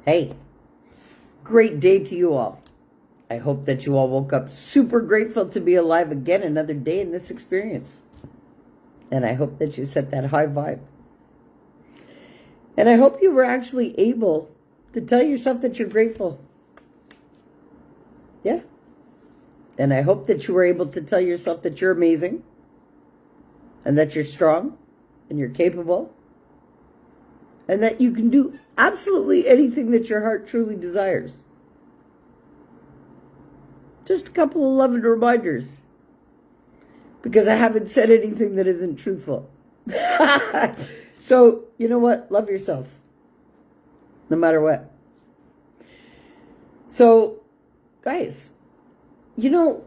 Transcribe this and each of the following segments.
Hey, great day to you all. I hope that you all woke up super grateful to be alive again another day in this experience. And I hope that you set that high vibe. And I hope you were actually able to tell yourself that you're grateful. Yeah. And I hope that you were able to tell yourself that you're amazing and that you're strong and you're capable and that you can do absolutely anything that your heart truly desires. Just a couple of loving reminders, because I haven't said anything that isn't truthful. So, you know what? Love yourself, no matter what. So, guys, I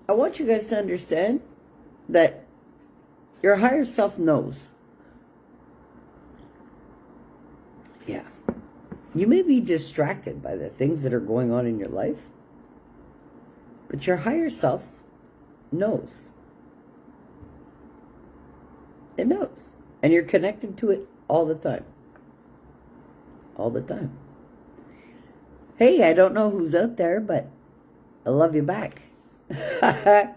want you guys to understand that your higher self knows. Yeah. You may be distracted by the things that are going on in your life, but your higher self knows. It knows. And you're connected to it all the time. All the time. Hey, I don't know who's out there, but I love you back. Hey,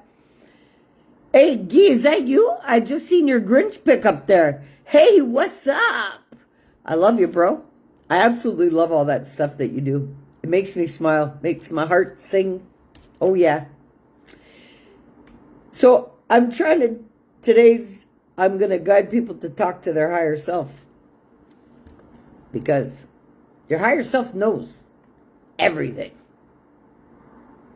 Guy, is that you? I just seen your Grinch pick up there. Hey, what's up? I love you, bro. I absolutely love all that stuff that you do. It makes me smile, makes my heart sing. Oh, yeah. So I'm going to guide people to talk to their higher self. Because your higher self knows everything.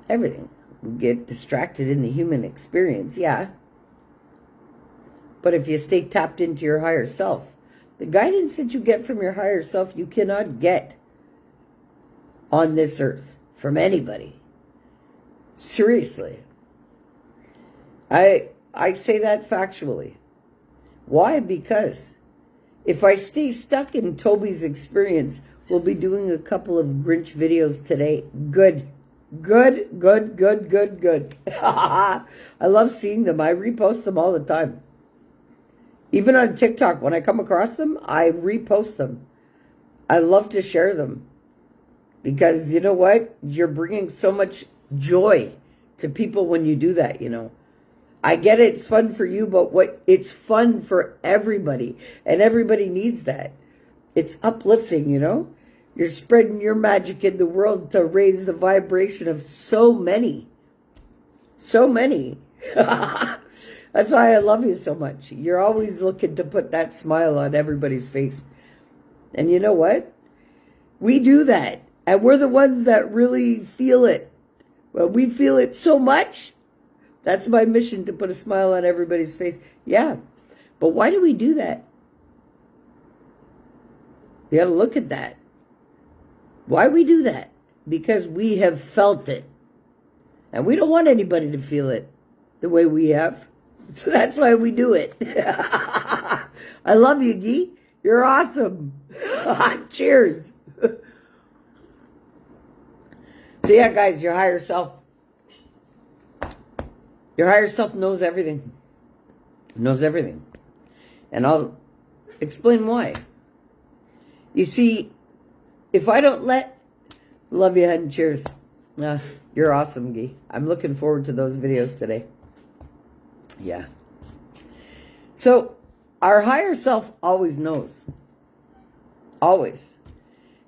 Everything. We get distracted in the human experience, yeah. But if you stay tapped into your higher self, the guidance that you get from your higher self, you cannot get on this earth from anybody. Seriously. I say that factually. Why? Because if I stay stuck in Tobi's experience, we'll be doing a couple of Grinch videos today. Good. I love seeing them. I repost them all the time. Even on TikTok, when I come across them, I repost them. I love to share them. Because you know what? You're bringing so much joy to people when you do that, I get it, it's fun for you, but it's fun for everybody. And everybody needs that. It's uplifting, You're spreading your magic in the world to raise the vibration of so many. So many. That's why I love you so much. You're always looking to put that smile on everybody's face. And you know what? We do that. And we're the ones that really feel it. Well, we feel it so much. That's my mission, to put a smile on everybody's face. Yeah. But why do we do that? You got to look at that. Why we do that? Because we have felt it. And we don't want anybody to feel it the way we have. So that's why we do it. I love you, Guy. You're awesome. Cheers. So yeah, guys, your higher self knows everything. Knows everything. And I'll explain why. You see, if I don't love you, and cheers. You're awesome, Guy. I'm looking forward to those videos today. Yeah. So, our higher self always knows. Always.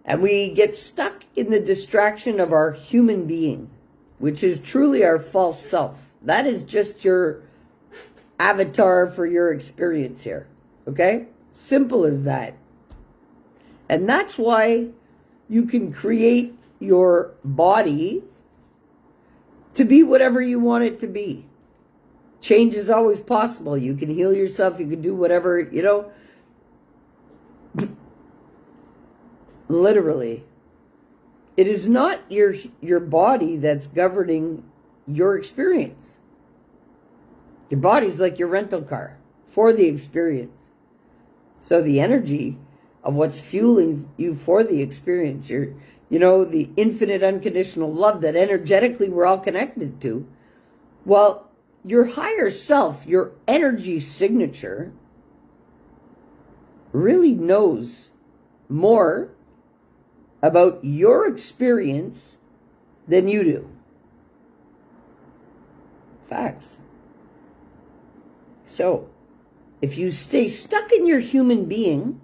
And we get stuck in the distraction of our human being, which is truly our false self. That is just your avatar for your experience here. Okay? Simple as that. And that's why you can create your body to be whatever you want it to be. Change is always possible. You can heal yourself. You can do whatever, Literally. It is not your body that's governing your experience. Your body's like your rental car for the experience. So the energy of what's fueling you for the experience, the infinite unconditional love that energetically we're all connected to. Well, your higher self, your energy signature, really knows more about your experience than you do. Facts. So, if you stay stuck in your human being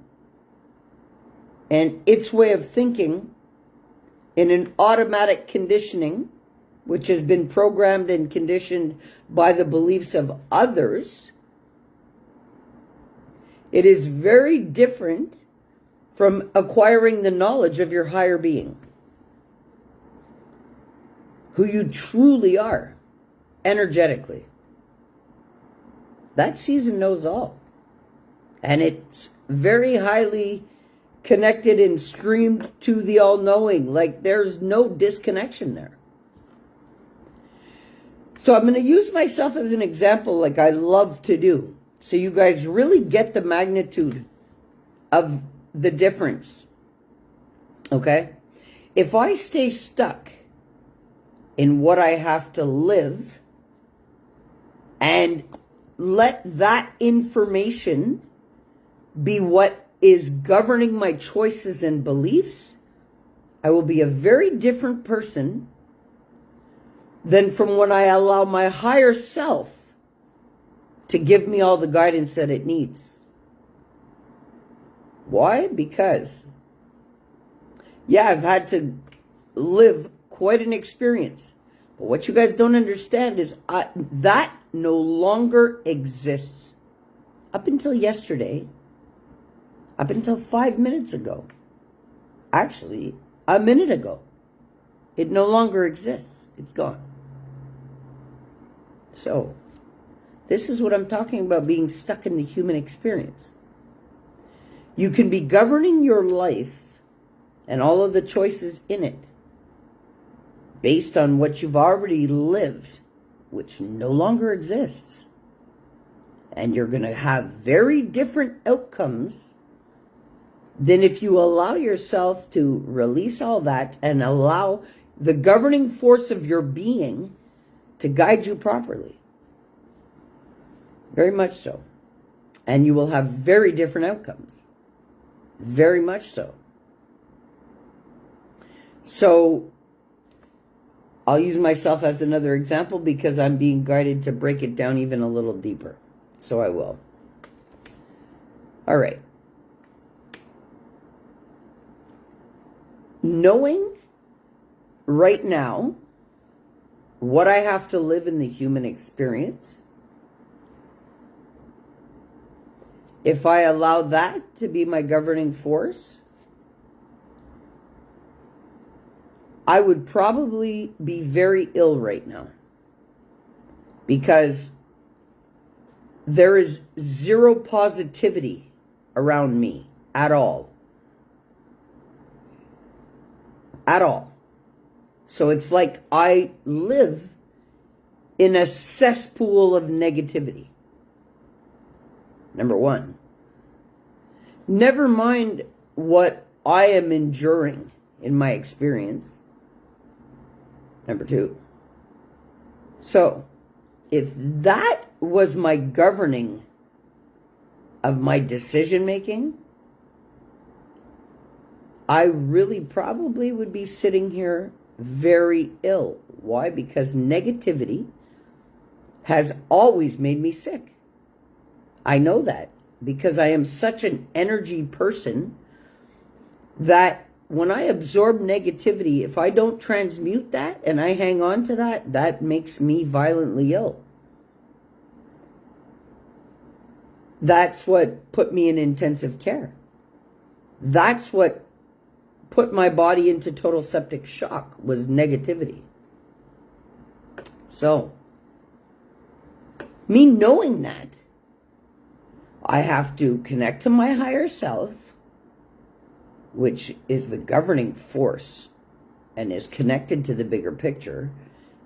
and its way of thinking in an automatic conditioning, which has been programmed and conditioned by the beliefs of others, it is very different from acquiring the knowledge of your higher being, who you truly are, energetically. That sees and knows all. And it's very highly connected and streamed to the all-knowing. Like, there's no disconnection there. So I'm going to use myself as an example, like I love to do, so you guys really get the magnitude of the difference. Okay? If I stay stuck in what I have to live and let that information be what is governing my choices and beliefs, I will be a very different person than from when I allow my higher self to give me all the guidance that it needs. Why? Because, yeah, I've had to live quite an experience. But what you guys don't understand is that no longer exists. Up until yesterday, up until 5 minutes ago, actually, a minute ago, it no longer exists. It's gone. So, this is what I'm talking about, being stuck in the human experience. You can be governing your life and all of the choices in it based on what you've already lived, which no longer exists. And you're going to have very different outcomes than if you allow yourself to release all that and allow the governing force of your being to guide you properly. Very much so. And you will have very different outcomes. Very much so. So, I'll use myself as another example because I'm being guided to break it down even a little deeper. So I will. All right. Knowing right now what I have to live in the human experience, if I allow that to be my governing force, I would probably be very ill right now because there is zero positivity around me at all. At all. So it's like I live in a cesspool of negativity. Number one. Never mind what I am enduring in my experience. Number two. So, if that was my governing of my decision making, I really probably would be sitting here very ill. Why? Because negativity has always made me sick. I know that because I am such an energy person that when I absorb negativity, if I don't transmute that and I hang on to that, that makes me violently ill. That's what put me in intensive care. That's what put my body into total septic shock, was negativity. So, me knowing that, I have to connect to my higher self, which is the governing force and is connected to the bigger picture,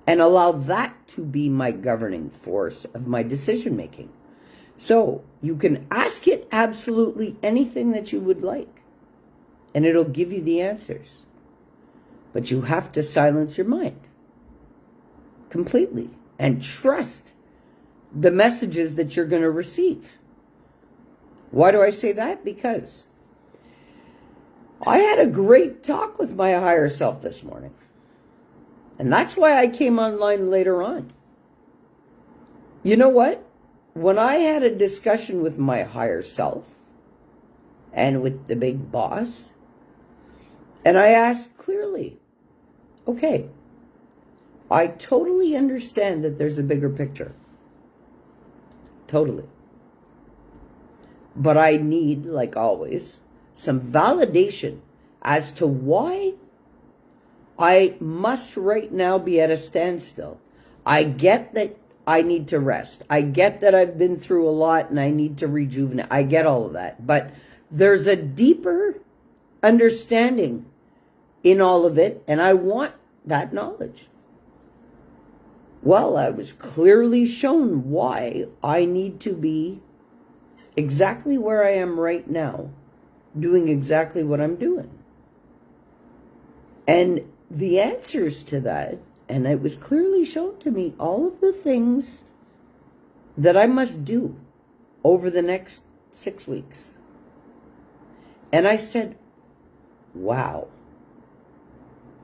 and allow that to be my governing force of my decision making. So you can ask it absolutely anything that you would like, and it'll give you the answers. But you have to silence your mind completely and trust the messages that you're going to receive. Why do I say that? Because I had a great talk with my higher self this morning. And that's why I came online later on. You know what? When I had a discussion with my higher self and with the big boss, and I asked clearly, okay, I totally understand that there's a bigger picture. Totally. But I need, like always, some validation as to why I must right now be at a standstill. I get that I need to rest. I get that I've been through a lot and I need to rejuvenate. I get all of that. But there's a deeper understanding in all of it, and I want that knowledge. Well, I was clearly shown why I need to be exactly where I am right now, doing exactly what I'm doing. And the answers to that, and it was clearly shown to me, all of the things that I must do over the next 6 weeks. And I said, wow,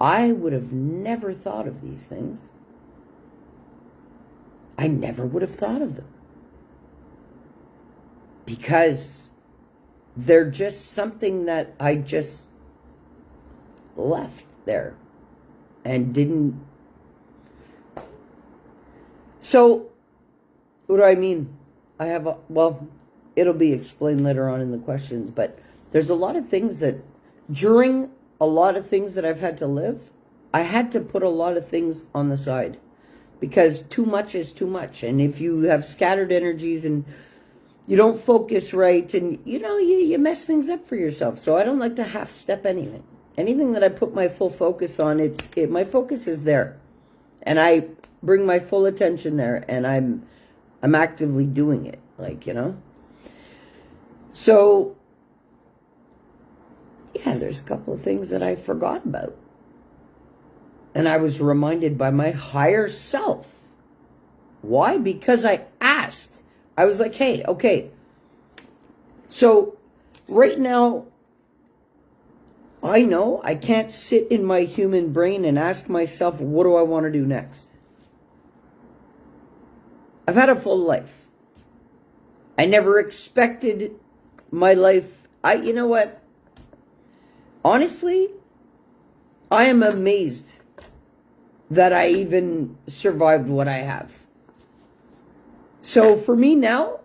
I would have never thought of these things. I never would have thought of them. Because they're just something that I just left there and didn't. So, what do I mean? I have well, it'll be explained later on in the questions, but there's a lot of things that, during a lot of things that I've had to live, I had to put a lot of things on the side because too much is too much. And if you have scattered energies and you don't focus right, and you mess things up for yourself. So I don't like to half step anything. Anything that I put my full focus on, my focus is there. And I bring my full attention there, and I'm actively doing it, So yeah, there's a couple of things that I forgot about. And I was reminded by my higher self. Why? Because I asked. I was like, hey, okay. So right now, I know I can't sit in my human brain and ask myself, what do I want to do next? I've had a full life. I never expected my life. You know what? Honestly, I am amazed that I even survived what I have. So for me now,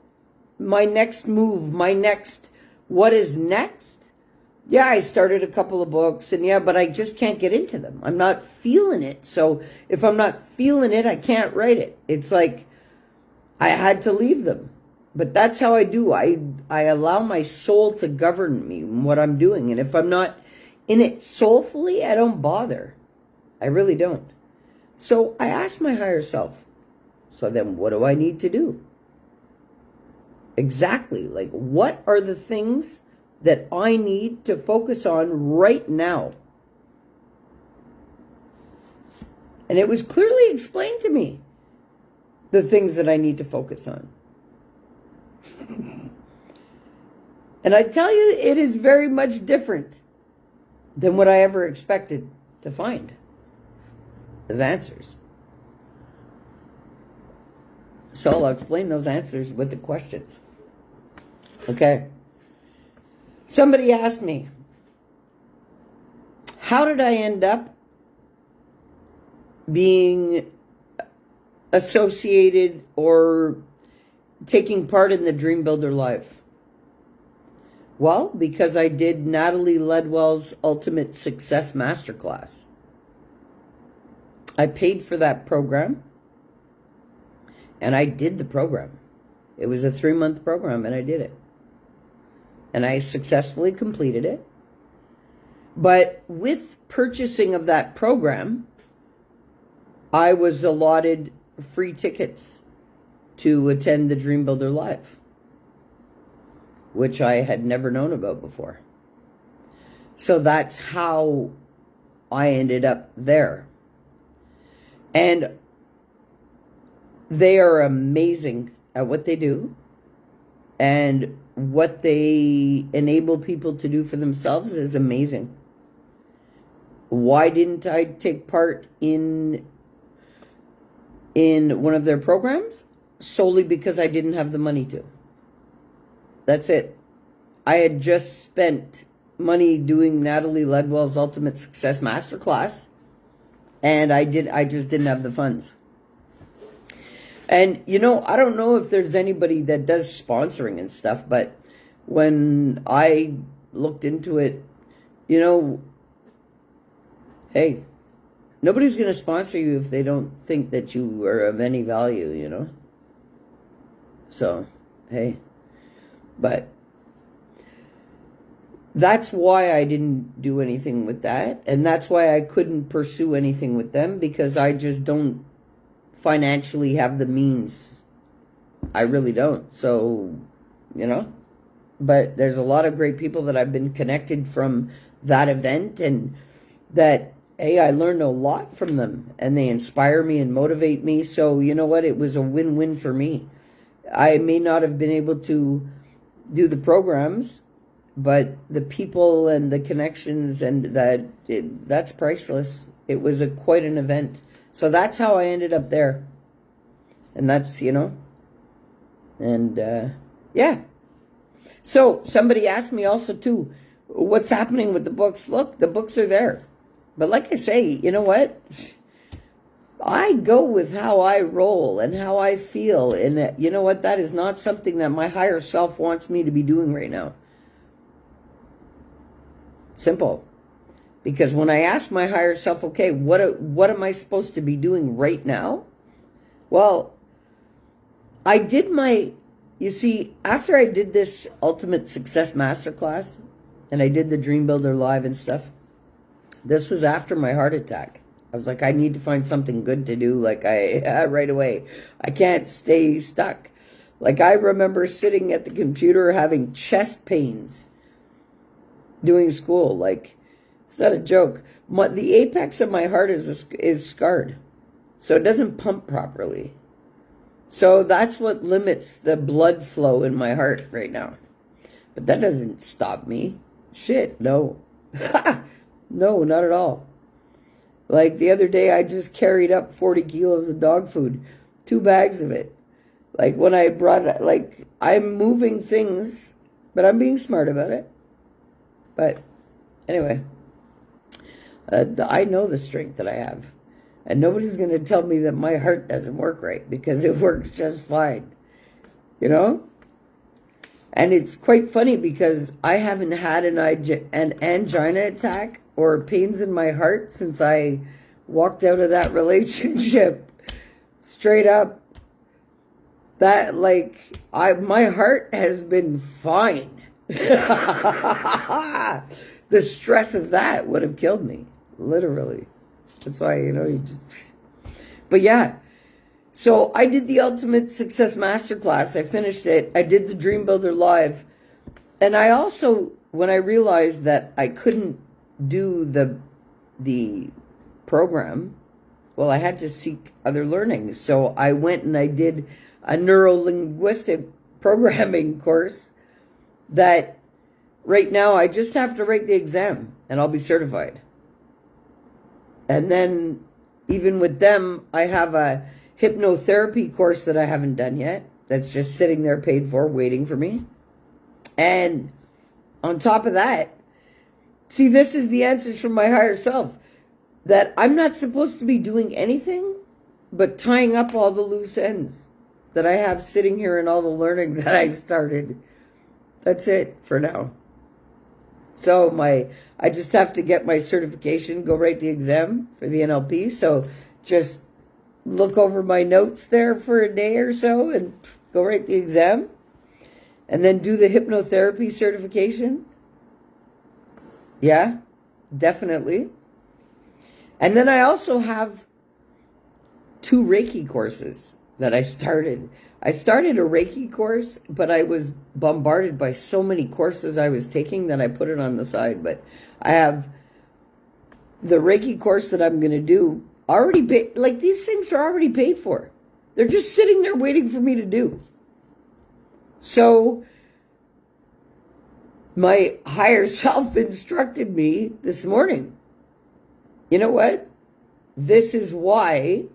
my next move, what is next? Yeah, I started a couple of books, but I just can't get into them. I'm not feeling it. So if I'm not feeling it, I can't write it. It's like I had to leave them. But that's how I do. I allow my soul to govern me in what I'm doing. And if I'm not in it soulfully, I don't bother. I really don't. So I asked my higher self, so then what do I need to do? Exactly. Like, what are the things that I need to focus on right now? And it was clearly explained to me, the things that I need to focus on. And I tell you, it is very much different than what I ever expected to find as answers. So I'll explain those answers with the questions. Okay. Somebody asked me, how did I end up being associated or taking part in the Dream Builder Live? Well, because I did Natalie Ledwell's Ultimate Success Masterclass. I paid for that program. And I did the program. It was a 3-month program, and I did it. And I successfully completed it. But with purchasing of that program, I was allotted free tickets to attend the Dream Builder Live, which I had never known about before. So that's how I ended up there. And they are amazing at what they do. And what they enable people to do for themselves is amazing. Why didn't I take part in one of their programs? Solely because I didn't have the money to. That's it. I had just spent money doing Natalie Ledwell's Ultimate Success Masterclass, and I just didn't have the funds. And, you know, I don't know if there's anybody that does sponsoring and stuff, but when I looked into it, you know, hey, nobody's going to sponsor you if they don't think that you are of any value, you know? So, hey, but that's why I didn't do anything with that. And that's why I couldn't pursue anything with them, because I just don't financially have the means. I really don't. So, you know, but there's a lot of great people that I've been connected from that event, and that, hey, I learned a lot from them, and they inspire me and motivate me. So, you know what? It was a win-win for me. I may not have been able to do the programs, but the people and the connections, and that's priceless. It was quite an event. So that's how I ended up there. And that's, you know, and yeah. So somebody asked me also too, what's happening with the books? Look, the books are there. But like I say, you know what? I go with how I roll and how I feel. And you know what? That is not something that my higher self wants me to be doing right now. Simple. Because when I ask my higher self, okay, what am I supposed to be doing right now? Well, I did you see, after I did this Ultimate Success Masterclass, and I did the Dream Builder Live and stuff, this was after my heart attack. I was like, I need to find something good to do, like right away. I can't stay stuck. Like, I remember sitting at the computer having chest pains doing school. Like, it's not a joke. The apex of my heart is scarred, so it doesn't pump properly. So that's what limits the blood flow in my heart right now. But that doesn't stop me. Shit, no. No, not at all. Like the other day, I just carried up 40 kilos of dog food, 2 bags of it. Like when I brought it, like I'm moving things, but I'm being smart about it. But anyway, I know the strength that I have. And nobody's going to tell me that my heart doesn't work right, because it works just fine. You know? And it's quite funny because I haven't had an angina attack or pains in my heart since I walked out of that relationship. Straight up. That, like, my heart has been fine. The stress of that would have killed me. Literally. That's why, you know, you just... But yeah. So I did the Ultimate Success Masterclass. I finished it. I did the Dream Builder Live. And I also, when I realized that I couldn't do the program, well, I had to seek other learning. So I went and I did a neuro-linguistic programming course that right now I just have to write the exam and I'll be certified. And then even with them, I have a hypnotherapy course that I haven't done yet. That's just sitting there paid for, waiting for me. And on top of that, see, this is the answers from my higher self. That I'm not supposed to be doing anything but tying up all the loose ends that I have sitting here and all the learning that I started. That's it for now. So I just have to get my certification, go write the exam for the NLP. So just look over my notes there for a day or so and go write the exam. And then do the hypnotherapy certification. Yeah, definitely. And then I also have 2 Reiki courses that I started. I started a Reiki course, but I was bombarded by so many courses I was taking that I put it on the side. But I have the Reiki course that I'm going to do already paid. Like, these things are already paid for. They're just sitting there waiting for me to do. So my higher self instructed me this morning. You know what? This is why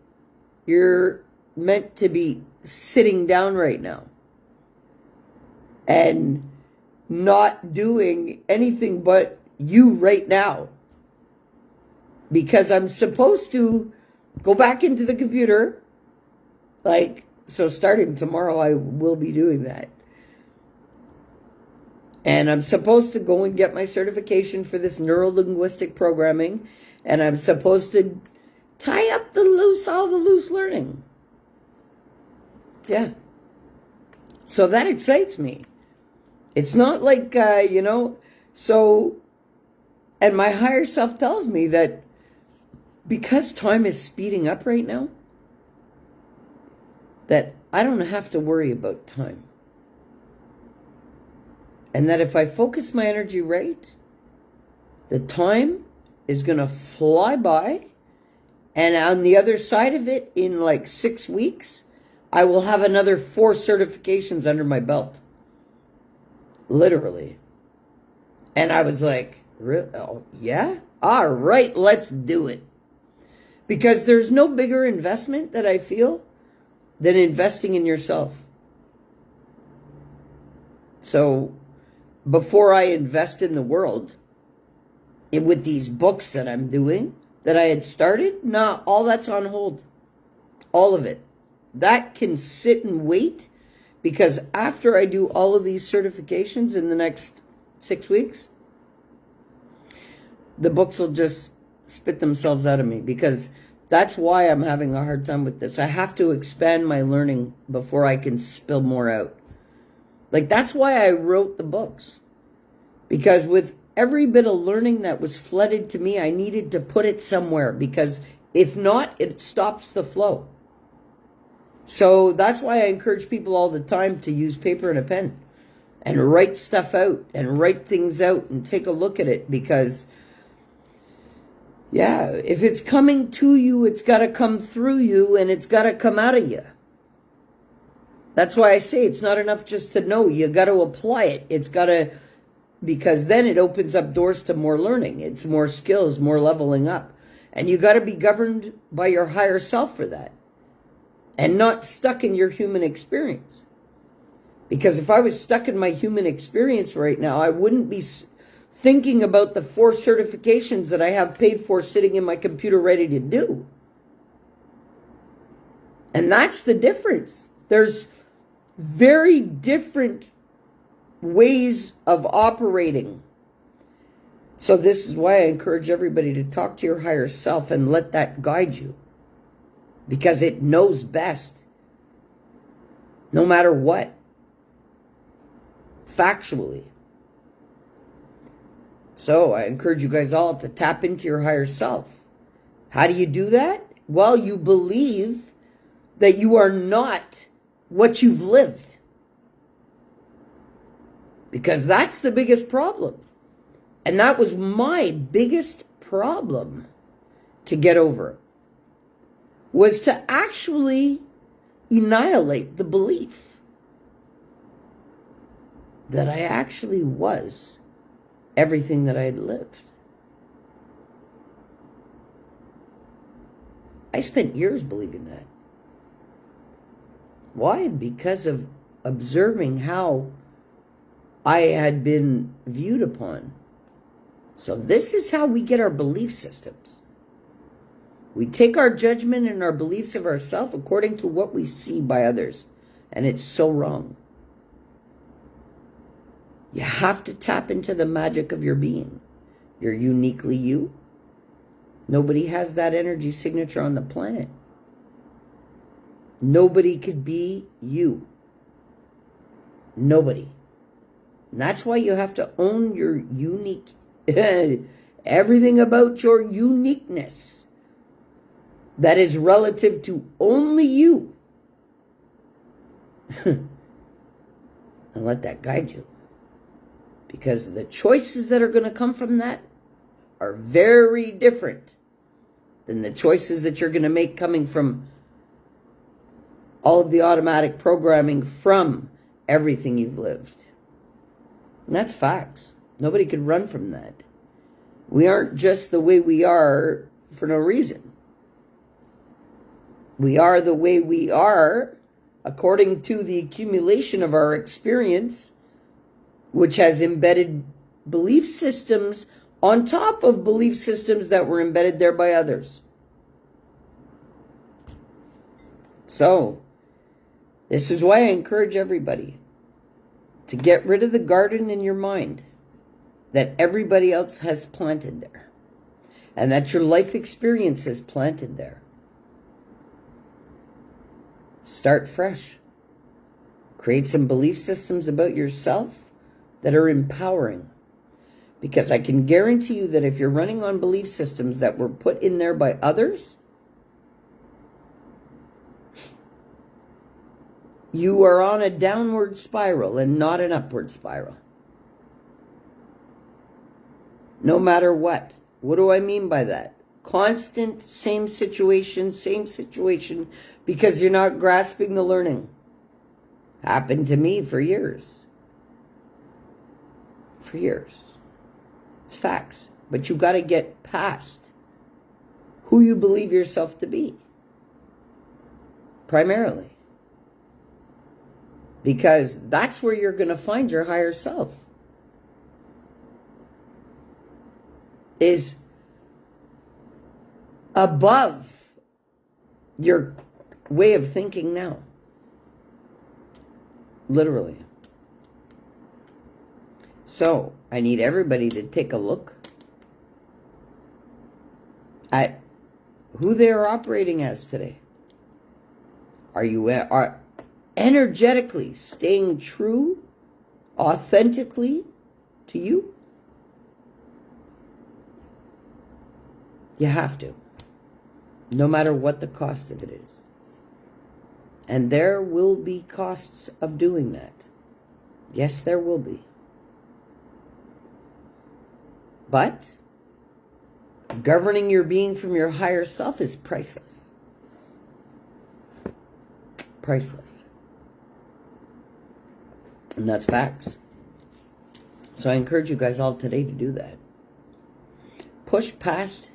you're meant to be sitting down right now and not doing anything but you right now. Because I'm supposed to go back into the computer. So starting tomorrow, I will be doing that. And I'm supposed to go and get my certification for this neuro-linguistic programming. And I'm supposed to tie up all the loose learning. Yeah. So that excites me. It's not like, and my higher self tells me that because time is speeding up right now, that I don't have to worry about time. And that if I focus my energy right, the time is going to fly by. And on the other side of it, in like 6 weeks, I will have another 4 certifications under my belt. Literally. And I was like, oh, yeah? All right, let's do it. Because there's no bigger investment that I feel than investing in yourself. So before I invest in the world, with these books that I'm doing, that I had started, all that's on hold. All of it. That can sit and wait, because after I do all of these certifications in the next 6 weeks, the books will just spit themselves out of me, because that's why I'm having a hard time with this. I have to expand my learning before I can spill more out. That's why I wrote the books. Because with every bit of learning that was flooded to me, I needed to put it somewhere, because if not, it stops the flow. So that's why I encourage people all the time to use paper and a pen and write stuff out and write things out and take a look at it, because if it's coming to you, it's got to come through you, and it's got to come out of you. That's why I say it's not enough just to know. You got to apply it. It's got to, because then it opens up doors to more learning. It's more skills, more leveling up. And you got to be governed by your higher self for that, and not stuck in your human experience. Because if I was stuck in my human experience right now, I wouldn't be thinking about the 4 certifications that I have paid for sitting in my computer ready to do. And that's the difference. There's very different ways of operating. So this is why I encourage everybody to talk to your higher self and let that guide you. Because it knows best. No matter what. Factually. So I encourage you guys all to tap into your higher self. How do you do that? Well, you believe that you are not what you've lived. Because that's the biggest problem. And that was my biggest problem to get over. Was to actually annihilate the belief that I actually was everything that I had lived. I spent years believing that. Why? Because of observing how I had been viewed upon. So this is how we get our belief systems. We take our judgment and our beliefs of ourselves according to what we see by others. And it's so wrong. You have to tap into the magic of your being. You're uniquely you. Nobody has that energy signature on the planet. Nobody could be you. Nobody. And that's why you have to own your unique, everything about your uniqueness that is relative to only you. And let that guide you. Because the choices that are going to come from that are very different than the choices that you're going to make coming from all of the automatic programming from everything you've lived. And that's facts. Nobody could run from that. We aren't just the way we are for no reason. We are the way we are according to the accumulation of our experience, which has embedded belief systems on top of belief systems that were embedded there by others. So, this is why I encourage everybody to get rid of the garden in your mind that everybody else has planted there, and that your life experience has planted there. Start fresh. Create some belief systems about yourself that are empowering. Because I can guarantee you that if you're running on belief systems that were put in there by others, you are on a downward spiral and not an upward spiral. No matter what. What do I mean by that? Constant, same situation, because you're not grasping the learning. Happened to me for years. For years. It's facts. But you got to get past who you believe yourself to be. Primarily. Because that's where you're going to find your higher self. Is above your way of thinking now. Literally. So, I need everybody to take a look at who they're operating as today. Are you energetically staying true, authentically to you? You have to. No matter what the cost of it is. And there will be costs of doing that. Yes, there will be. But governing your being from your higher self is priceless. Priceless. And that's facts. So I encourage you guys all today to do that. Push past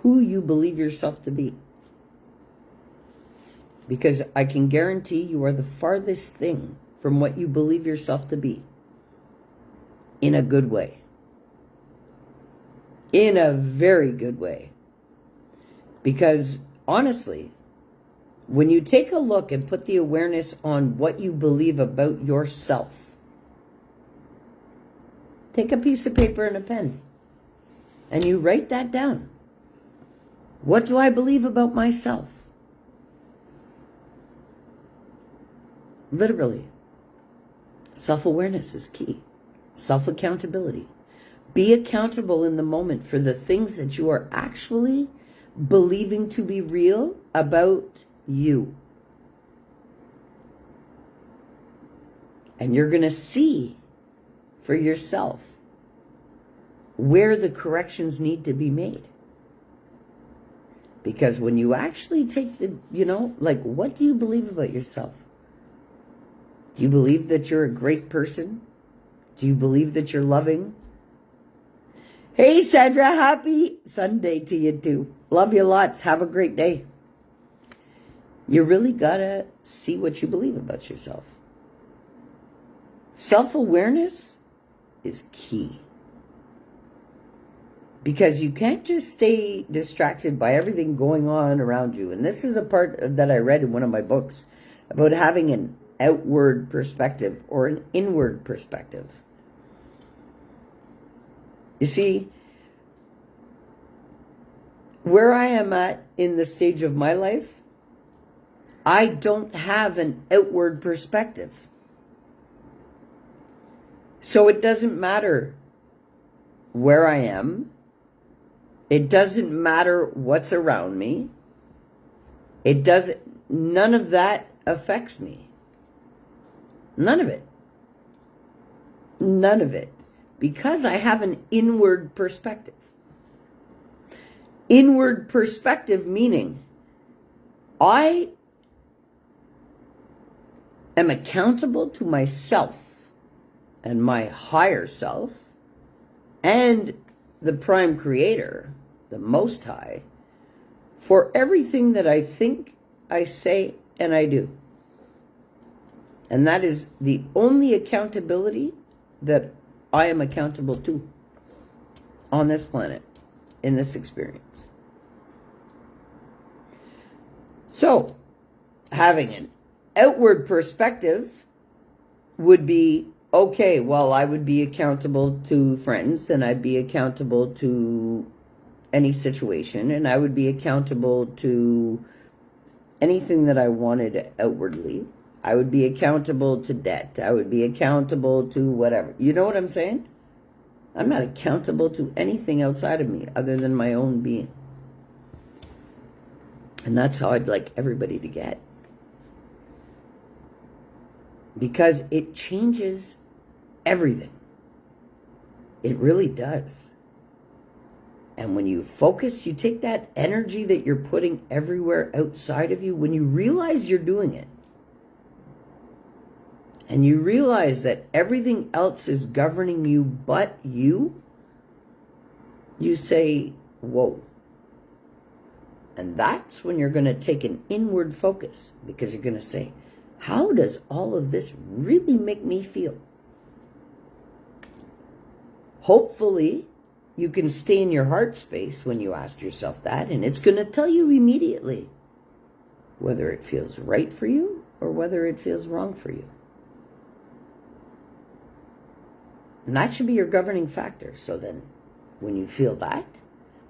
who you believe yourself to be. Because I can guarantee you are the farthest thing from what you believe yourself to be. In a good way. In a very good way. Because honestly, when you take a look and put the awareness on what you believe about yourself, take a piece of paper and a pen and you write that down. What do I believe about myself? Literally. Self-awareness is key. Self-accountability. Be accountable in the moment for the things that you are actually believing to be real about you. And you're going to see for yourself where the corrections need to be made. Because when you actually take the, what do you believe about yourself? Do you believe that you're a great person? Do you believe that you're loving? Hey, Sandra, happy Sunday to you too. Love you lots. Have a great day. You really gotta see what you believe about yourself. Self-awareness is key. Because you can't just stay distracted by everything going on around you. And this is a part that I read in one of my books about having an outward perspective or an inward perspective. You see, where I am at in the stage of my life, I don't have an outward perspective. So it doesn't matter where I am. It doesn't matter what's around me. None of that affects me. None of it. None of it. Because I have an inward perspective. Inward perspective meaning I am accountable to myself and my higher self and the prime creator, the Most High, for everything that I think, I say, and I do. And that is the only accountability that I am accountable to on this planet, in this experience. So, having an outward perspective would be, okay, well, I would be accountable to friends, and I'd be accountable to any situation, and I would be accountable to anything that I wanted outwardly. I would be accountable to debt. I would be accountable to whatever. You know what I'm saying? I'm not accountable to anything outside of me other than my own being. And that's how I'd like everybody to get. Because it changes everything. It really does. And when you focus, you take that energy that you're putting everywhere outside of you, when you realize you're doing it, and you realize that everything else is governing you but you say, whoa. And that's when you're going to take an inward focus, because you're going to say, how does all of this really make me feel? Hopefully, you can stay in your heart space when you ask yourself that, and it's going to tell you immediately whether it feels right for you or whether it feels wrong for you. And that should be your governing factor. So then, when you feel that,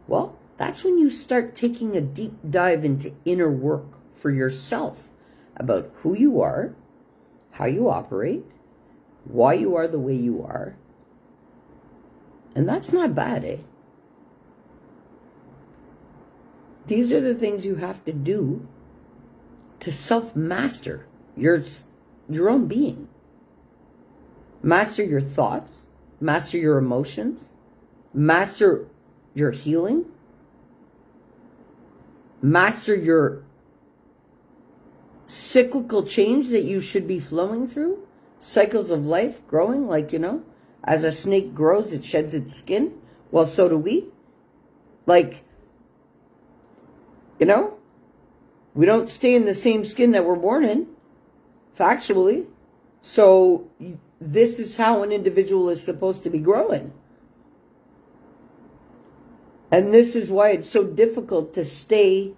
well, that's when you start taking a deep dive into inner work for yourself about who you are, how you operate, why you are the way you are. And that's not bad, eh? These are the things you have to do to self-master your own being. Master your thoughts, master your emotions, master your healing, master your cyclical change that you should be flowing through, cycles of life, growing, like, as a snake grows, it sheds its skin. Well, so do we. Like, we don't stay in the same skin that we're born in, factually. So this is how an individual is supposed to be growing. And this is why it's so difficult to stay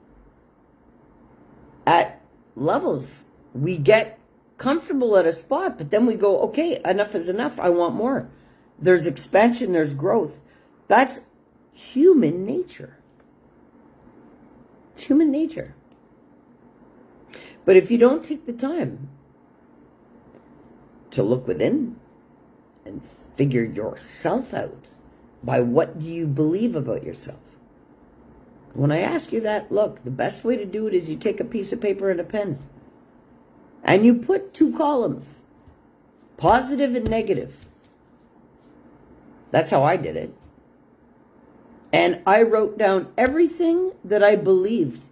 at levels. We get comfortable at a spot, but then we go, okay, enough is enough. I want more. There's expansion, there's growth. That's human nature. It's human nature. But if you don't take the time to look within and figure yourself out, by what do you believe about yourself? When I ask you that, look, the best way to do it is you take a piece of paper and a pen, and you put 2 columns, positive and negative. That's how I did it. And I wrote down everything that I believed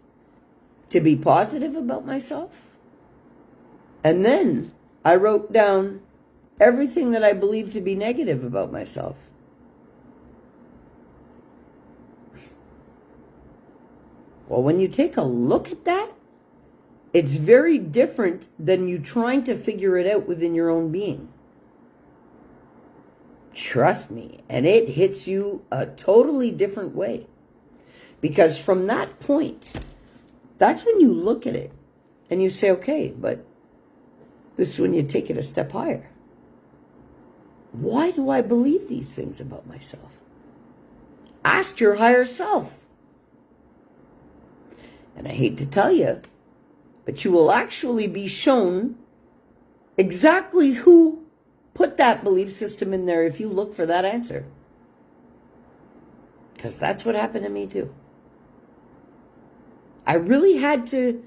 to be positive about myself. And then I wrote down everything that I believed to be negative about myself. Well, when you take a look at that, it's very different than you trying to figure it out within your own being. Trust me, and it hits you a totally different way. Because from that point, that's when you look at it and you say, okay, but this is when you take it a step higher. Why do I believe these things about myself? Ask your higher self. And I hate to tell you, but you will actually be shown exactly who put that belief system in there if you look for that answer. Because that's what happened to me too. I really had to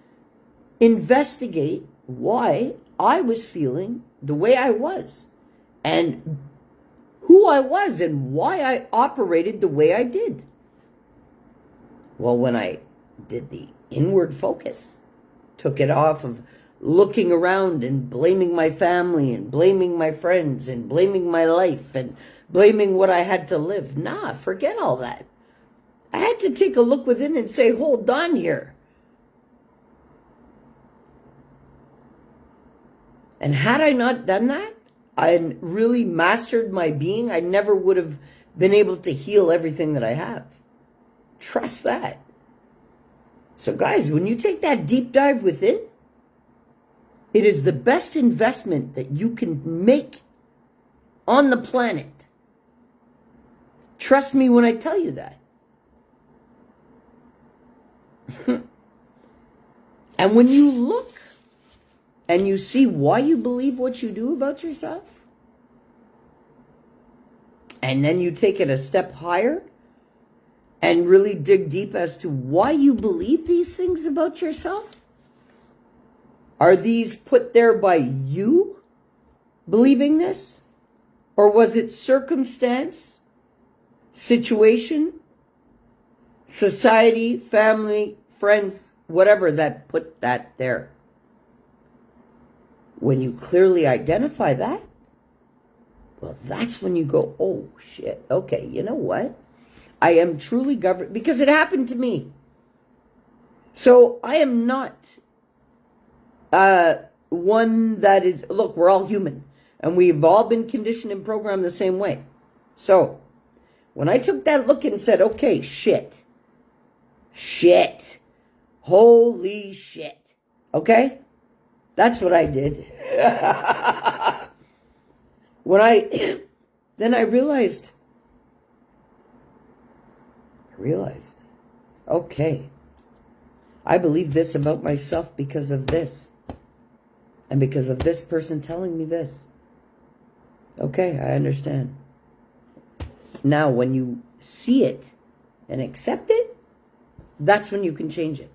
investigate why I was feeling the way I was, and who I was, and why I operated the way I did. Well, when I did the inward focus, took it off of looking around and blaming my family and blaming my friends and blaming my life and blaming what I had to live. Nah, forget all that. I had to take a look within and say, hold on here. And had I not done that, I really mastered my being, I never would have been able to heal everything that I have. Trust that. So guys, when you take that deep dive within, it is the best investment that you can make on the planet. Trust me when I tell you that. And when you look and you see why you believe what you do about yourself, and then you take it a step higher and really dig deep as to why you believe these things about yourself, are these put there by you believing this? Or was it circumstance, situation, society, family, friends, whatever that put that there? When you clearly identify that, well, that's when you go, oh shit, okay, you know what? I am truly governed, because it happened to me. So I am not one that is, look, we're all human, and we've all been conditioned and programmed the same way. So when I took that look and said, okay, shit, holy shit, okay? That's what I did. Then I realized, okay, I believe this about myself because of this. And because of this person telling me this. Okay, I understand. Now, when you see it and accept it, that's when you can change it.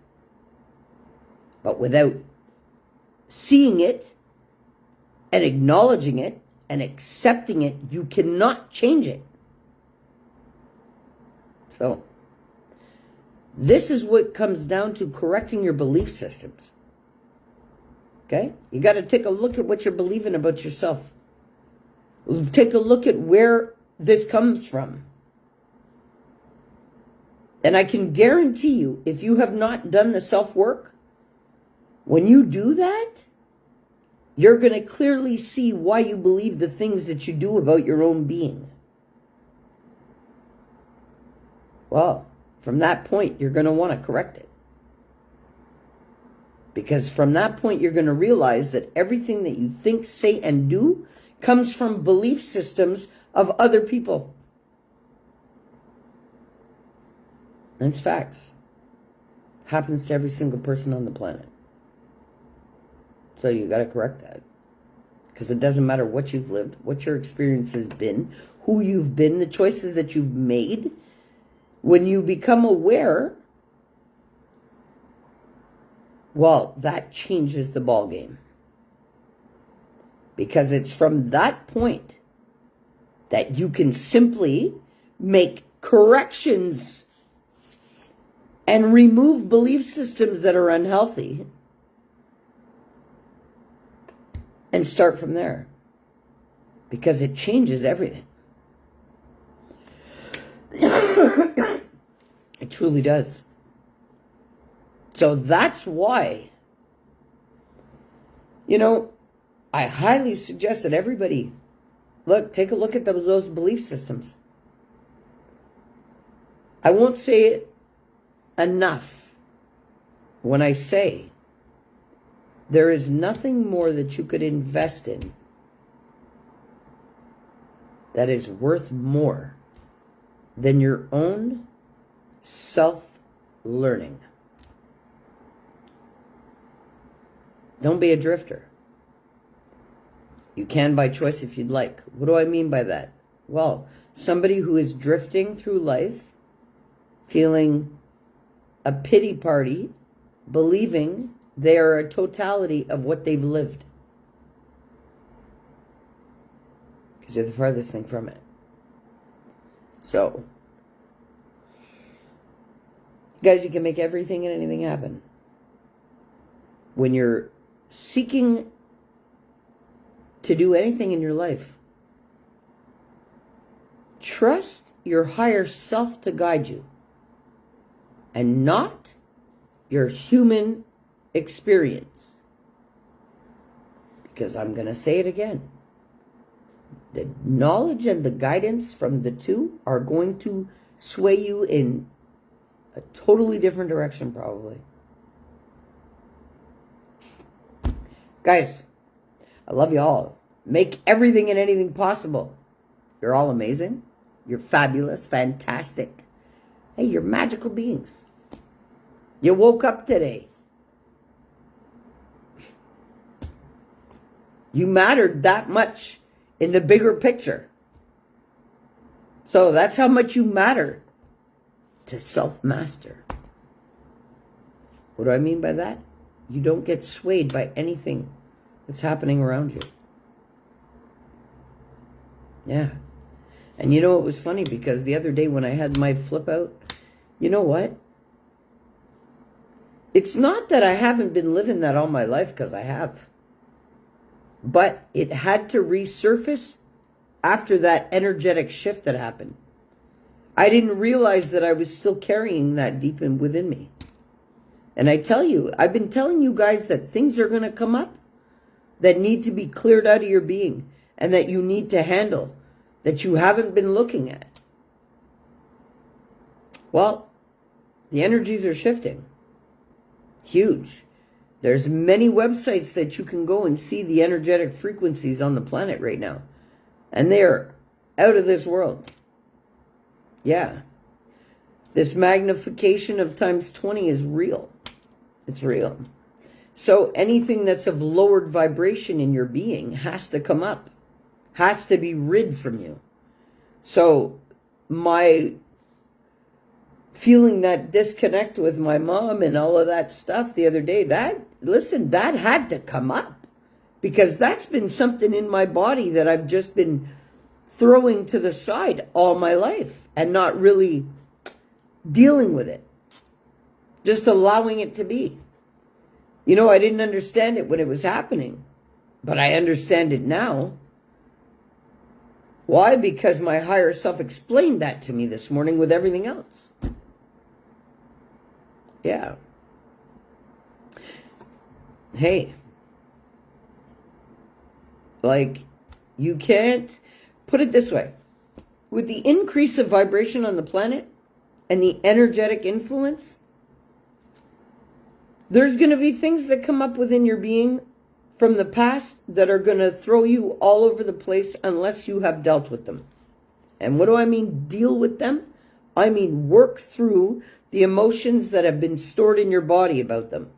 But without seeing it and acknowledging it and accepting it, you cannot change it. So, this is what comes down to correcting your belief systems. Okay? You got to take a look at what you're believing about yourself. Take a look at where this comes from. And I can guarantee you, if you have not done the self-work, when you do that, you're going to clearly see why you believe the things that you do about your own being. Well, from that point, you're going to want to correct it. Because from that point, you're going to realize that everything that you think, say, and do comes from belief systems of other people. And it's facts. Happens to every single person on the planet. So you got to correct that. Because it doesn't matter what you've lived, what your experience has been, who you've been, the choices that you've made. When you become aware, well, that changes the ball game. Because it's from that point that you can simply make corrections and remove belief systems that are unhealthy and start from there. Because it changes everything. It truly does. So that's why, I highly suggest that everybody, take a look at those belief systems. I won't say it enough when I say there is nothing more that you could invest in that is worth more than your own self-learning. Don't be a drifter. You can by choice if you'd like. What do I mean by that? Well, somebody who is drifting through life, feeling a pity party, believing they are a totality of what they've lived. Because you're the farthest thing from it. So, guys, you can make everything and anything happen when you're seeking to do anything in your life, trust your higher self to guide you and not your human experience. Because I'm going to say it again. The knowledge and the guidance from the two are going to sway you in a totally different direction, probably. Guys, I love you all. Make everything and anything possible. You're all amazing. You're fabulous, fantastic. Hey, you're magical beings. You woke up today. You mattered that much in the bigger picture. So that's how much you matter to self-master. What do I mean by that? You don't get swayed by anything that's happening around you. Yeah. And you know, it was funny because the other day when I had my flip out, you know what? It's not that I haven't been living that all my life, because I have. But it had to resurface after that energetic shift that happened. I didn't realize that I was still carrying that deep within me. And I tell you, I've been telling you guys that things are going to come up that need to be cleared out of your being and that you need to handle, that you haven't been looking at. Well, the energies are shifting. Huge. There's many websites that you can go and see the energetic frequencies on the planet right now. And they're out of this world. Yeah. This magnification of times 20 is real. It's real. So anything that's of lowered vibration in your being has to come up. Has to be rid from you. So my feeling that disconnect with my mom and all of that stuff the other day, that had to come up. Because that's been something in my body that I've just been throwing to the side all my life and not really dealing with it. Just allowing it to be. You know, I didn't understand it when it was happening, but I understand it now. Why? Because my higher self explained that to me this morning with everything else. Yeah. Hey. Like, you can't put it this way. With the increase of vibration on the planet and the energetic influence, there's going to be things that come up within your being from the past that are going to throw you all over the place unless you have dealt with them. And what do I mean deal with them? I mean work through the emotions that have been stored in your body about them.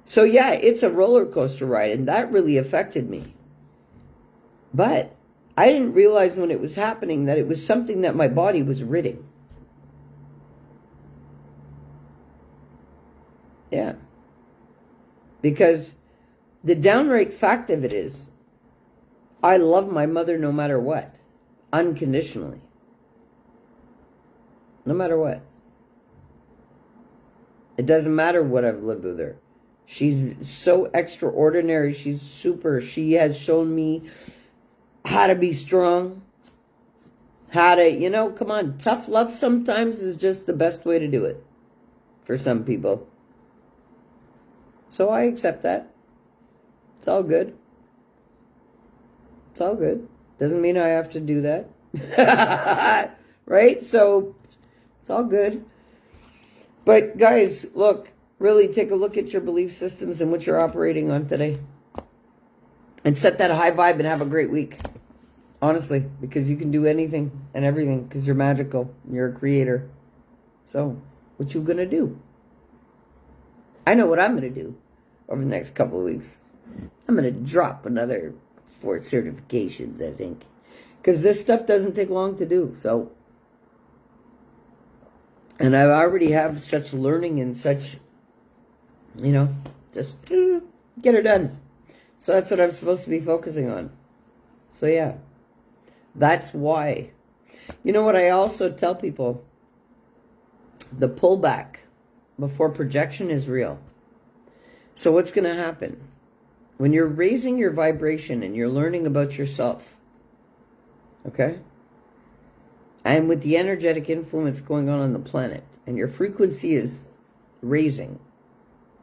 So yeah, it's a roller coaster ride, and that really affected me. But I didn't realize when it was happening that it was something that my body was ridding. Yeah. Because the downright fact of it is, I love my mother no matter what. Unconditionally. No matter what. It doesn't matter what I've lived with her. She's so extraordinary. She's super. She has shown me how to be strong. How to, come on. Tough love sometimes is just the best way to do it. For some people. So I accept that. It's all good. It's all good. Doesn't mean I have to do that. Right? So it's all good. But guys, look, really take a look at your belief systems and what you're operating on today. And set that high vibe and have a great week. Honestly, because you can do anything and everything because you're magical. You're a creator. So, what you gonna do? I know what I'm going to do over the next couple of weeks. I'm going to drop another 4 certifications, I think. Because this stuff doesn't take long to do. So, and I already have such learning and such, just get her done. So that's what I'm supposed to be focusing on. So yeah, that's why. You know what I also tell people? The pullback before projection is real. So what's going to happen? When you're raising your vibration and you're learning about yourself, okay? And with the energetic influence going on the planet, and your frequency is raising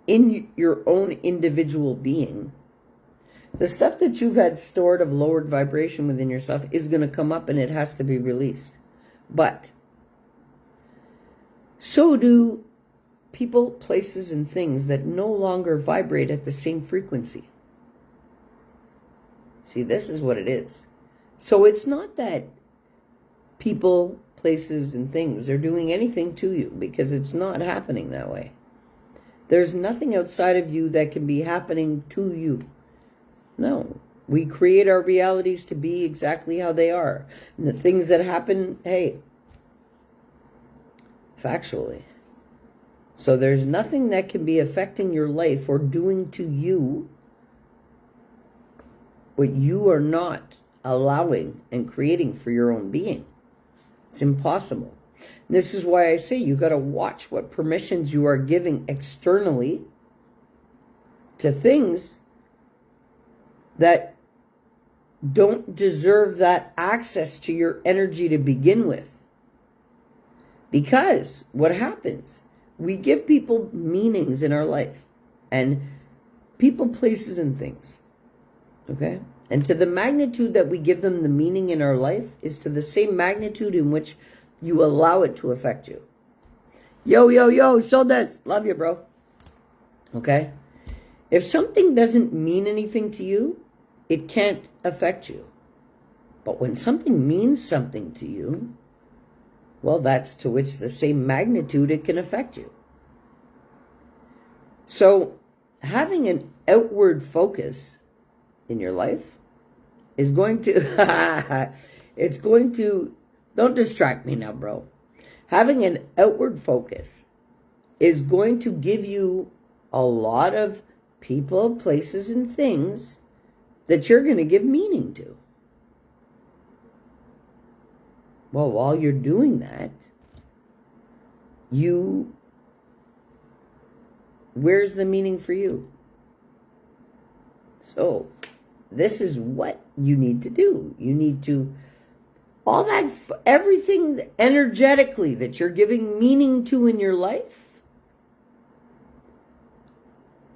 in your own individual being, the stuff that you've had stored of lowered vibration within yourself is going to come up and it has to be released. But so do people, places, and things that no longer vibrate at the same frequency. See, this is what it is. So it's not that people, places, and things are doing anything to you, because it's not happening that way. There's nothing outside of you that can be happening to you. No. We create our realities to be exactly how they are. And the things that happen, hey, factually. So there's nothing that can be affecting your life or doing to you what you are not allowing and creating for your own being. It's impossible. And this is why I say you got to watch what permissions you are giving externally to things that don't deserve that access to your energy to begin with. Because what happens, we give people meanings in our life, and people, places, and things. Okay? And to the magnitude that we give them the meaning in our life is to the same magnitude in which you allow it to affect you. Yo, yo, yo, show this. Love you, bro. Okay? If something doesn't mean anything to you, it can't affect you. But when something means something to you, well, that's to which the same magnitude it can affect you. So having an outward focus in your life is going to, it's going to, don't distract me now, bro. Having an outward focus is going to give you a lot of people, places, and things that you're going to give meaning to. Well, while you're doing that, where's the meaning for you? So, this is what you need to do. You need to, everything energetically that you're giving meaning to in your life.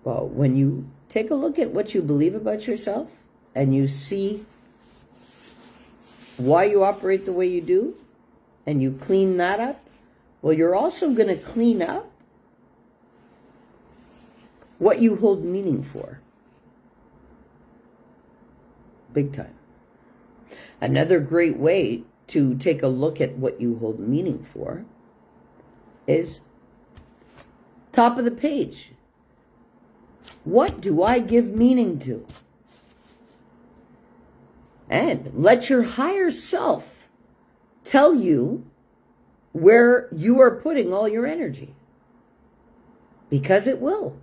Well, when you take a look at what you believe about yourself and you see why you operate the way you do, and you clean that up, well, you're also going to clean up what you hold meaning for. Big time. Another great way to take a look at what you hold meaning for is top of the page. What do I give meaning to? And let your higher self tell you where you are putting all your energy. Because it will.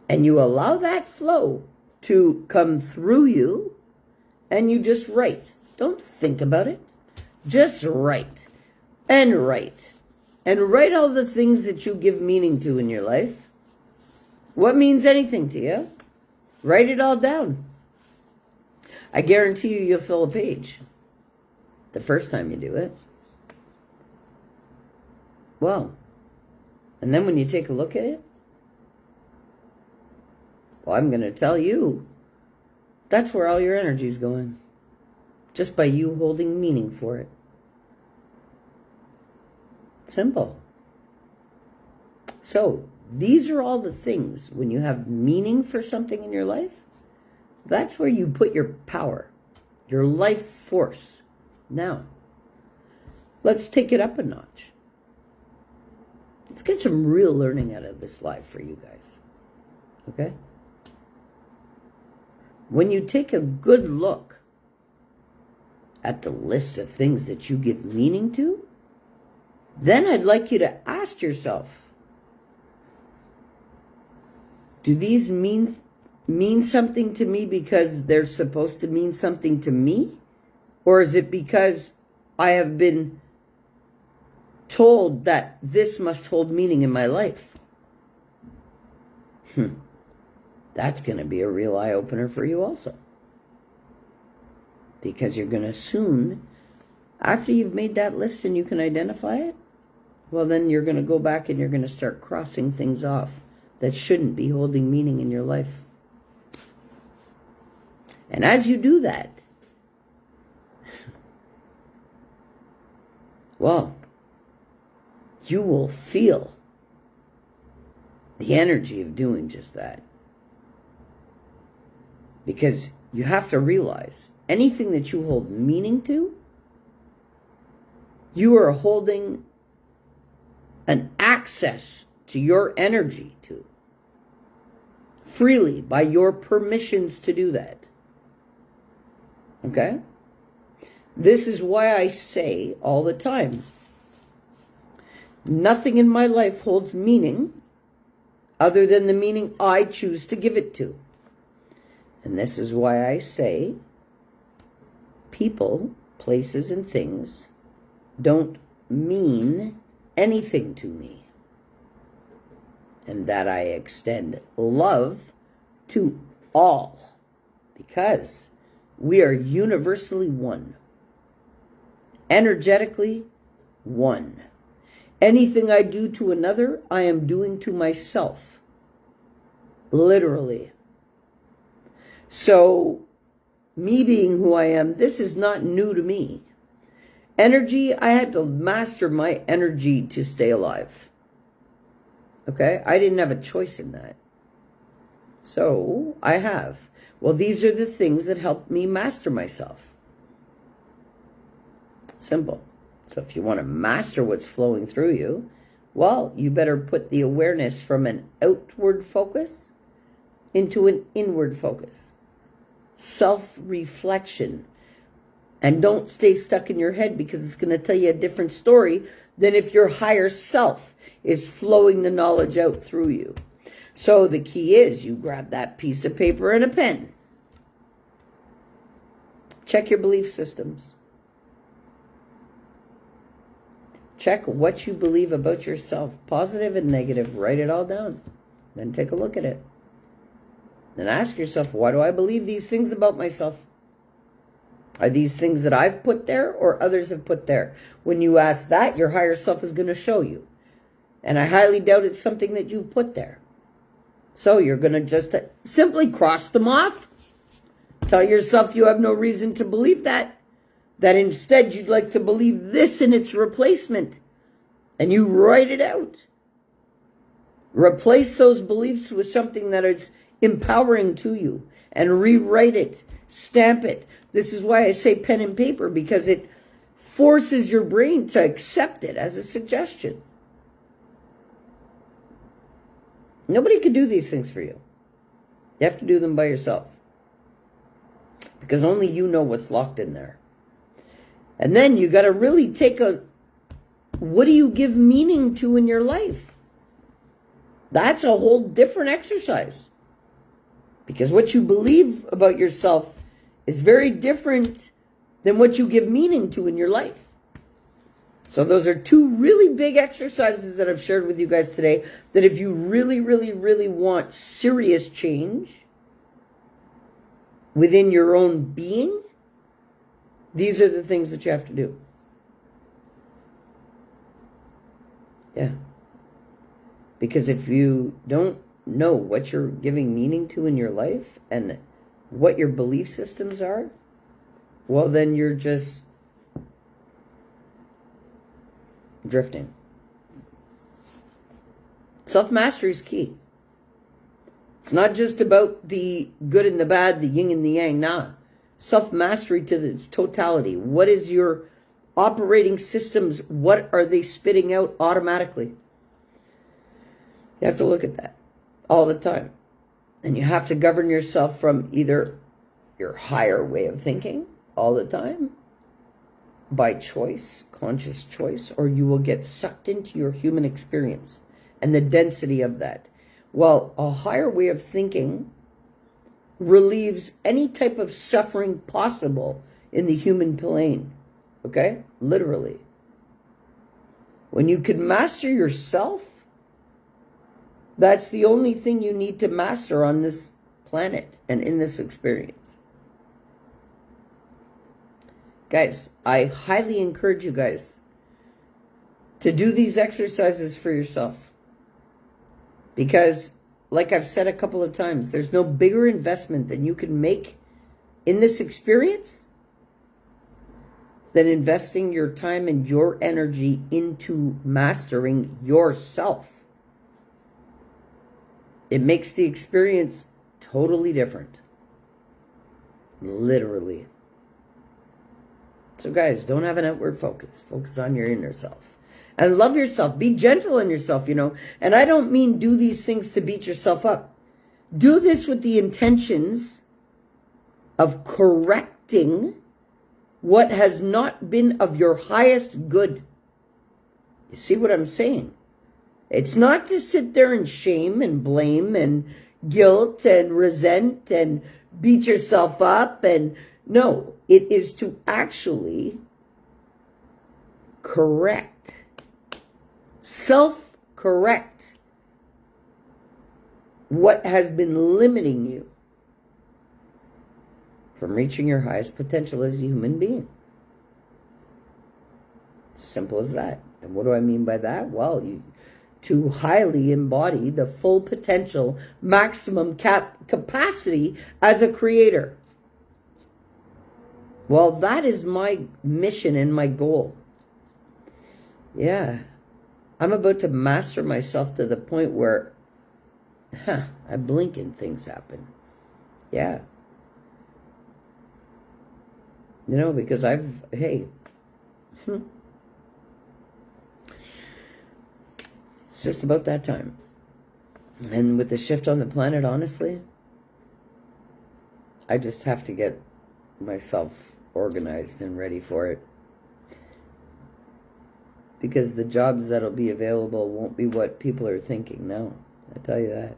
And you allow that flow to come through you, and you just write. Don't think about it. Just write. And write. And write all the things that you give meaning to in your life. What means anything to you? Write it all down. I guarantee you'll fill a page the first time you do it. Well, and then when you take a look at it, well, I'm going to tell you, that's where all your energy's going. Just by you holding meaning for it. Simple. So, these are all the things, when you have meaning for something in your life, that's where you put your power, your life force. Now, let's take it up a notch. Let's get some real learning out of this live for you guys. Okay? When you take a good look at the list of things that you give meaning to, then I'd like you to ask yourself, do these mean something to me because they're supposed to mean something to me? Or is it because I have been told that this must hold meaning in my life? That's going to be a real eye-opener for you also. Because you're going to soon, after you've made that list and you can identify it, well, then you're going to go back and you're going to start crossing things off that shouldn't be holding meaning in your life. And as you do that, well, you will feel the energy of doing just that. Because you have to realize anything that you hold meaning to, you are holding an access to your energy to freely by your permissions to do that. Okay? This is why I say all the time, nothing in my life holds meaning other than the meaning I choose to give it to. And this is why I say people, places, and things don't mean anything to me. And that I extend love to all, because we are universally one. Energetically one. Anything I do to another, I am doing to myself. Literally. So, me being who I am, this is not new to me. Energy, I had to master my energy to stay alive. Okay? I didn't have a choice in that. So, I have. Well, these are the things that help me master myself. Simple. So if you want to master what's flowing through you, well, you better put the awareness from an outward focus into an inward focus. Self-reflection. And don't stay stuck in your head, because it's going to tell you a different story than if your higher self is flowing the knowledge out through you. So the key is you grab that piece of paper and a pen. Check your belief systems. Check what you believe about yourself, positive and negative. Write it all down. Then take a look at it. Then ask yourself, why do I believe these things about myself? Are these things that I've put there or others have put there? When you ask that, your higher self is going to show you. And I highly doubt it's something that you've put there. So you're going to just simply cross them off. Tell yourself you have no reason to believe that. That instead you'd like to believe this in its replacement. And you write it out. Replace those beliefs with something that is empowering to you. And rewrite it. Stamp it. This is why I say pen and paper, because it forces your brain to accept it as a suggestion. Nobody can do these things for you. You have to do them by yourself. Because only you know what's locked in there. And then you got to really take what do you give meaning to in your life? That's a whole different exercise. Because what you believe about yourself is very different than what you give meaning to in your life. So those are two really big exercises that I've shared with you guys today, that if you really, really, really want serious change within your own being, these are the things that you have to do. Yeah. Because if you don't know what you're giving meaning to in your life and what your belief systems are, well, then you're just drifting. Self-mastery is key. It's not just about the good and the bad, the yin and the yang. Nah. Self-mastery to its totality. What is your operating systems? What are they spitting out automatically? You have to look at that all the time. And you have to govern yourself from either your higher way of thinking all the time, by choice, conscious choice, or you will get sucked into your human experience and the density of that. Well, a higher way of thinking relieves any type of suffering possible in the human plane. Okay? Literally. When you can master yourself, That's the only thing you need to master on this planet and in this experience. Guys, I highly encourage you guys to do these exercises for yourself. Because, like I've said a couple of times, there's no bigger investment than you can make in this experience than investing your time and your energy into mastering yourself. It makes the experience totally different. Literally. So guys, don't have an outward focus. Focus on your inner self. And love yourself. Be gentle on yourself, And I don't mean do these things to beat yourself up. Do this with the intentions of correcting what has not been of your highest good. You see what I'm saying? It's not to sit there and shame and blame and guilt and resent and beat yourself up. And no, it is to actually correct, self-correct what has been limiting you from reaching your highest potential as a human being. Simple as that. And what do I mean by that? Well, to highly embody the full potential, maximum capacity as a creator. Well, that is my mission and my goal. Yeah. I'm about to master myself to the point where I blink and things happen. Yeah. Because it's just about that time. And with the shift on the planet, honestly, I just have to get myself organized and ready for it. Because the jobs that'll be available won't be what people are thinking. No, I tell you that.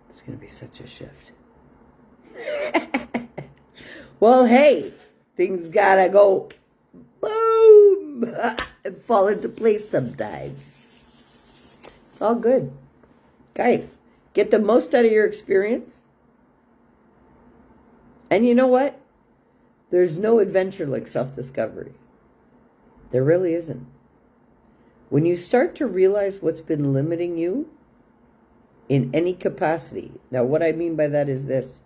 It's going to be such a shift. Well, hey, things gotta go boom and fall into place sometimes. It's all good. Guys, get the most out of your experience. And you know what? There's no adventure like self-discovery. There really isn't. When you start to realize what's been limiting you in any capacity. Now, what I mean by that is this.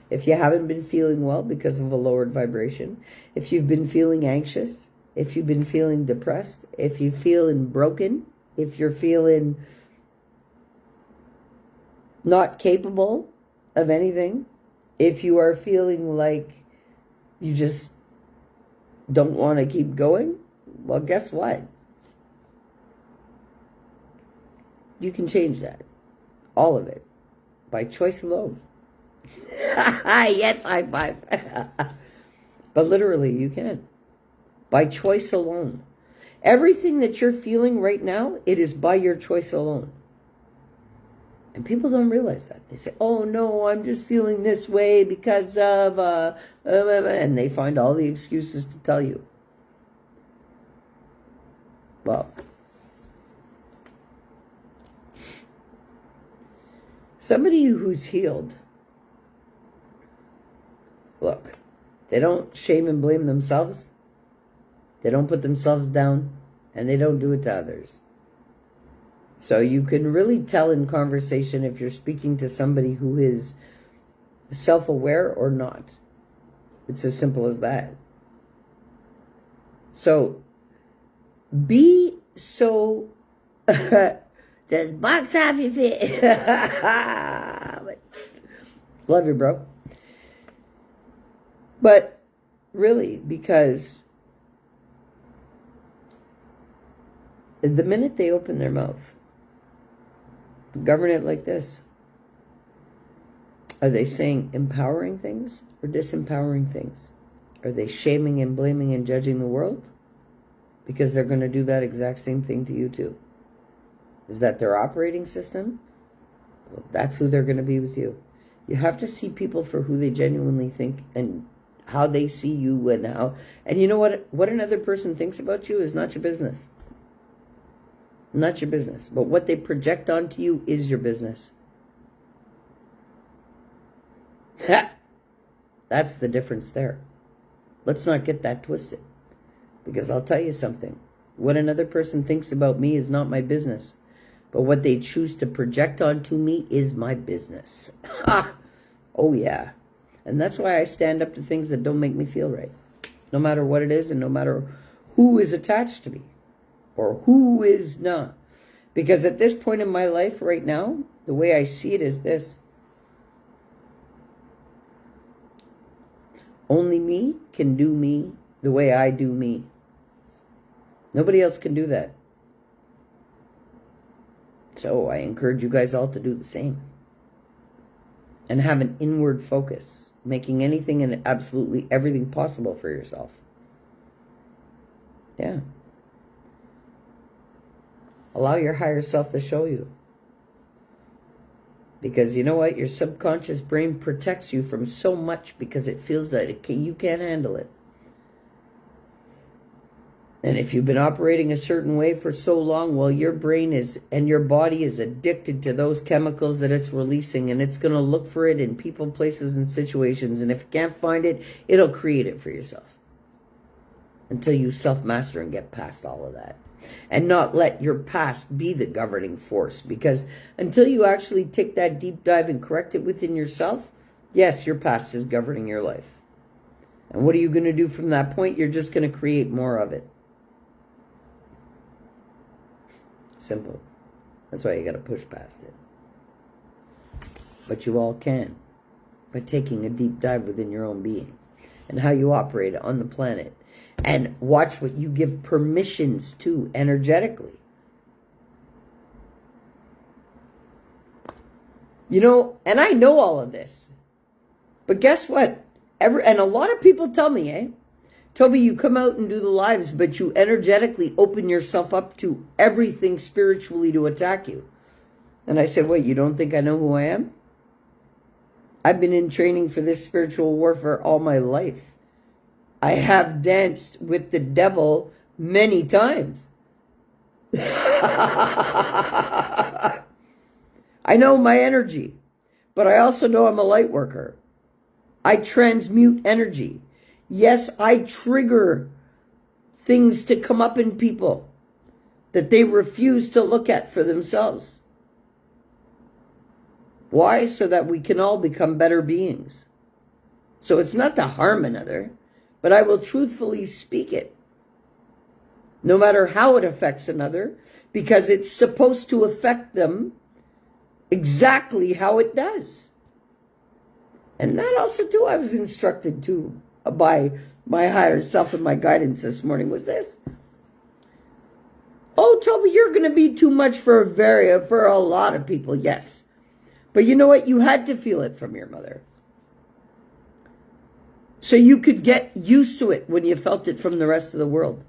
If you haven't been feeling well because of a lowered vibration, if you've been feeling anxious, if you've been feeling depressed, if you're feeling broken, if you're feeling not capable of anything, if you are feeling like you just don't want to keep going, well, guess what? You can change that. All of it. By choice alone. Yes, high five. But literally, you can. By choice alone. Everything that you're feeling right now, it is by your choice alone. And people don't realize that. They say, oh, no, I'm just feeling this way because of... and they find all the excuses to tell you. Well... somebody who's healed, look, they don't shame and blame themselves. They don't put themselves down, and they don't do it to others. So you can really tell in conversation if you're speaking to somebody who is self-aware or not. It's as simple as that. So be so... just box off your feet. Love you, bro. But really, because the minute they open their mouth, govern it like this. Are they saying empowering things or disempowering things? Are they shaming and blaming and judging the world? Because they're going to do that exact same thing to you too. Is that their operating system? Well, that's who they're going to be with you. You have to see people for who they genuinely think and how they see you and how... And you know what? What another person thinks about you is not your business. Not your business. But what they project onto you is your business. That's the difference there. Let's not get that twisted. Because I'll tell you something. What another person thinks about me is not my business. But what they choose to project onto me is my business. Oh, yeah. And that's why I stand up to things that don't make me feel right. No matter what it is and no matter who is attached to me or who is not. Because at this point in my life right now, the way I see it is this. Only me can do me the way I do me. Nobody else can do that. So I encourage you guys all to do the same. And have an inward focus, making anything and absolutely everything possible for yourself. Yeah. Allow your higher self to show you. Because you know what? Your subconscious brain protects you from so much because it feels that you can't handle it. And if you've been operating a certain way for so long, well, your brain is and your body is addicted to those chemicals that it's releasing, and it's going to look for it in people, places, and situations. And if you can't find it, it'll create it for yourself. Until you self-master and get past all of that. And not let your past be the governing force. Because until you actually take that deep dive and correct it within yourself, yes, your past is governing your life. And what are you going to do from that point? You're just going to create more of it. Simple. That's why you got to push past it. But you all can. By taking a deep dive within your own being. And how you operate on the planet. And watch what you give permissions to energetically. You know, and I know all of this. But guess what? And a lot of people tell me, Tobi, you come out and do the lives, but you energetically open yourself up to everything spiritually to attack you. And I said, wait, you don't think I know who I am? I've been in training for this spiritual warfare all my life. I have danced with the devil many times. I know my energy, but I also know I'm a light worker. I transmute energy. Yes, I trigger things to come up in people that they refuse to look at for themselves. Why? So that we can all become better beings. So it's not to harm another, but I will truthfully speak it. No matter how it affects another, because it's supposed to affect them exactly how it does. And that also too, I was instructed to by my higher self and my guidance this morning was this. Oh, Tobi, you're going to be too much for a lot of people. Yes. But you know what? You had to feel it from your mother. So you could get used to it when you felt it from the rest of the world.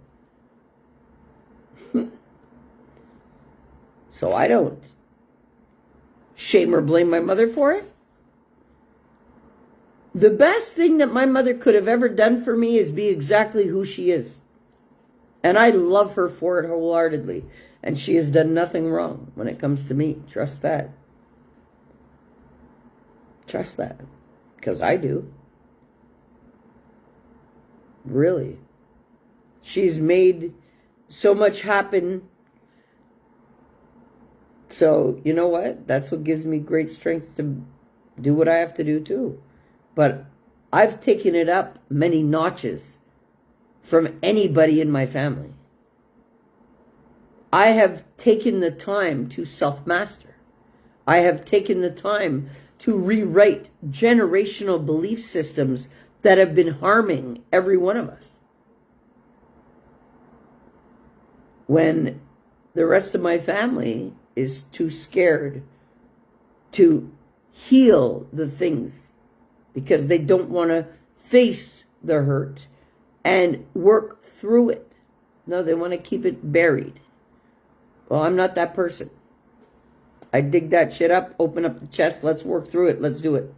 So I don't shame or blame my mother for it. The best thing that my mother could have ever done for me is be exactly who she is. And I love her for it wholeheartedly. And she has done nothing wrong when it comes to me. Trust that. Trust that. Because I do. Really. She's made so much happen. So, you know what? That's what gives me great strength to do what I have to do too. But I've taken it up many notches from anybody in my family. I have taken the time to self-master. I have taken the time to rewrite generational belief systems that have been harming every one of us. When the rest of my family is too scared to heal the things because they don't want to face the hurt and work through it. No, they want to keep it buried. Well, I'm not that person. I dig that shit up, open up the chest, let's work through it, let's do it.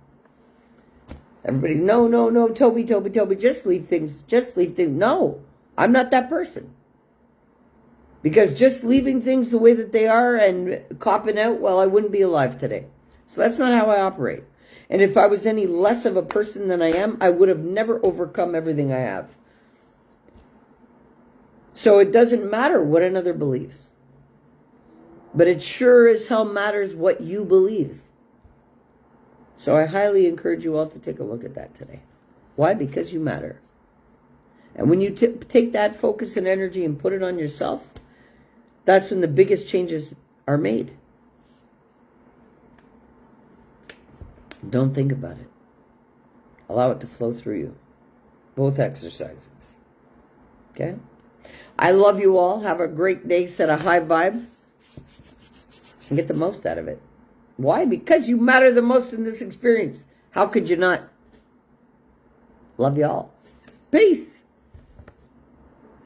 Everybody, no, Tobi, just leave things. No, I'm not that person. Because just leaving things the way that they are and copping out, well, I wouldn't be alive today. So that's not how I operate. And if I was any less of a person than I am, I would have never overcome everything I have. So it doesn't matter what another believes. But it sure as hell matters what you believe. So I highly encourage you all to take a look at that today. Why? Because you matter. And when you take that focus and energy and put it on yourself, that's when the biggest changes are made. Don't think about it. Allow it to flow through you. Both exercises. Okay? I love you all. Have a great day. Set a high vibe. And get the most out of it. Why? Because you matter the most in this experience. How could you not? Love you all. Peace.